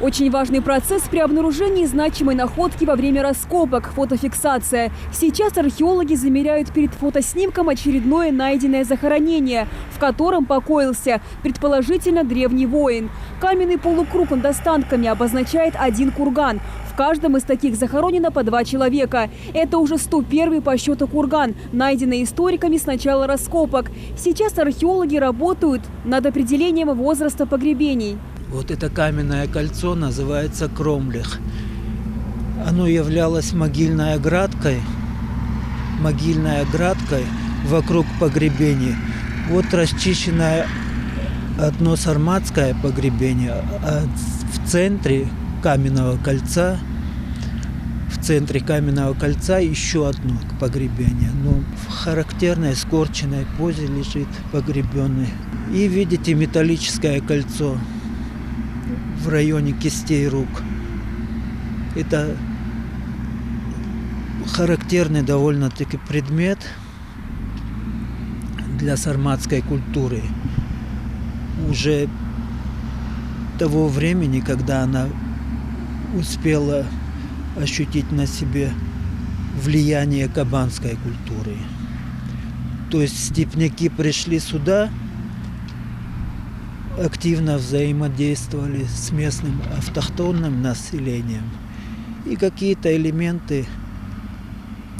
Очень важный процесс при обнаружении значимой находки во время раскопок – фотофиксация. Сейчас археологи замеряют перед фотоснимком очередное найденное захоронение, в котором покоился, предположительно, древний воин. Каменный полукруг над останками обозначает один курган. В каждом из таких захоронено по 2 человека. Это уже 101-й по счету курган, найденный историками с начала раскопок. Сейчас археологи работают над определением возраста погребений. Вот это каменное кольцо называется Кромлех. Оно являлось могильной оградкой вокруг погребений. Вот расчищенное одно сарматское погребение, а в центре каменного кольца еще одно погребение. Ну, в характерной скорченной позе лежит погребенный. И видите металлическое кольцо в районе кистей рук. Это характерный довольно-таки предмет для сарматской культуры. Уже того времени, когда она успела ощутить на себе влияние кабанской культуры. То есть степняки пришли сюда, активно взаимодействовали с местным автохтонным населением, и какие-то элементы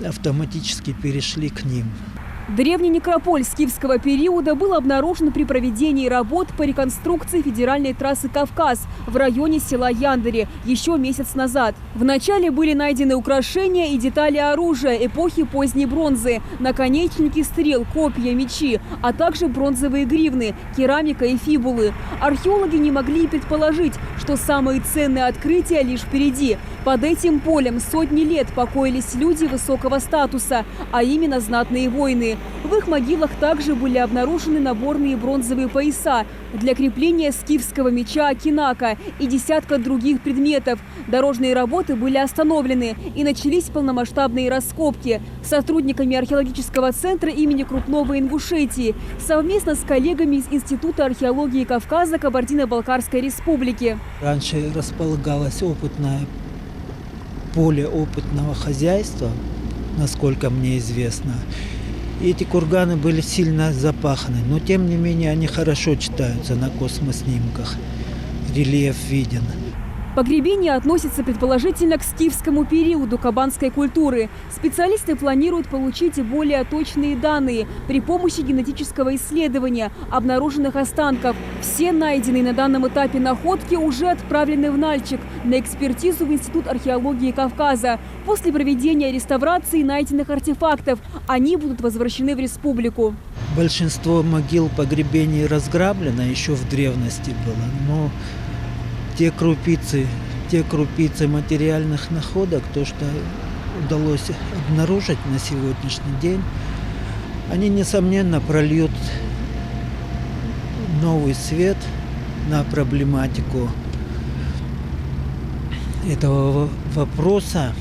автоматически перешли к ним. Древний некрополь скифского периода был обнаружен при проведении работ по реконструкции федеральной трассы «Кавказ» в районе села Яндыре еще месяц назад. Вначале были найдены украшения и детали оружия эпохи поздней бронзы, наконечники стрел, копья, мечи, а также бронзовые гривны, керамика и фибулы. Археологи не могли и предположить, что самые ценные открытия лишь впереди. Под этим полем сотни лет покоились люди высокого статуса, а именно знатные воины. В их могилах также были обнаружены наборные бронзовые пояса для крепления скифского меча Кинака и десятка других предметов. Дорожные работы были остановлены и начались полномасштабные раскопки сотрудниками археологического центра имени Крупного Ингушетии совместно с коллегами из Института археологии Кавказа Кабардино-Балкарской республики. Раньше располагалось поле опытного хозяйства, насколько мне известно. И эти курганы были сильно запаханы, но тем не менее они хорошо читаются на космоснимках. Рельеф виден. Погребение относится предположительно к скифскому периоду кабанской культуры. Специалисты планируют получить более точные данные при помощи генетического исследования обнаруженных останков. Все найденные на данном этапе находки уже отправлены в Нальчик на экспертизу в Институт археологии Кавказа. После проведения реставрации найденных артефактов они будут возвращены в республику. Большинство могил погребений разграблено еще в древности было, но те крупицы материальных находок, то, что удалось обнаружить на сегодняшний день, они, несомненно, прольют новый свет на проблематику этого вопроса.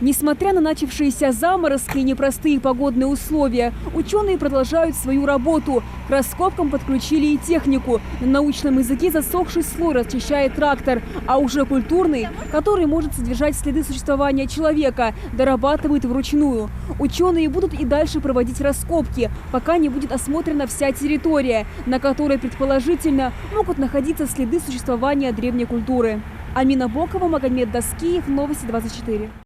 Несмотря на начавшиеся заморозки и непростые погодные условия, ученые продолжают свою работу. К раскопкам подключили и технику. На научном языке засохший слой расчищает трактор, а уже культурный, который может содержать следы существования человека, дорабатывают вручную. Ученые будут и дальше проводить раскопки, пока не будет осмотрена вся территория, на которой, предположительно, могут находиться следы существования древней культуры. Амина Бокова, Магомед Даскиев, Новости 24.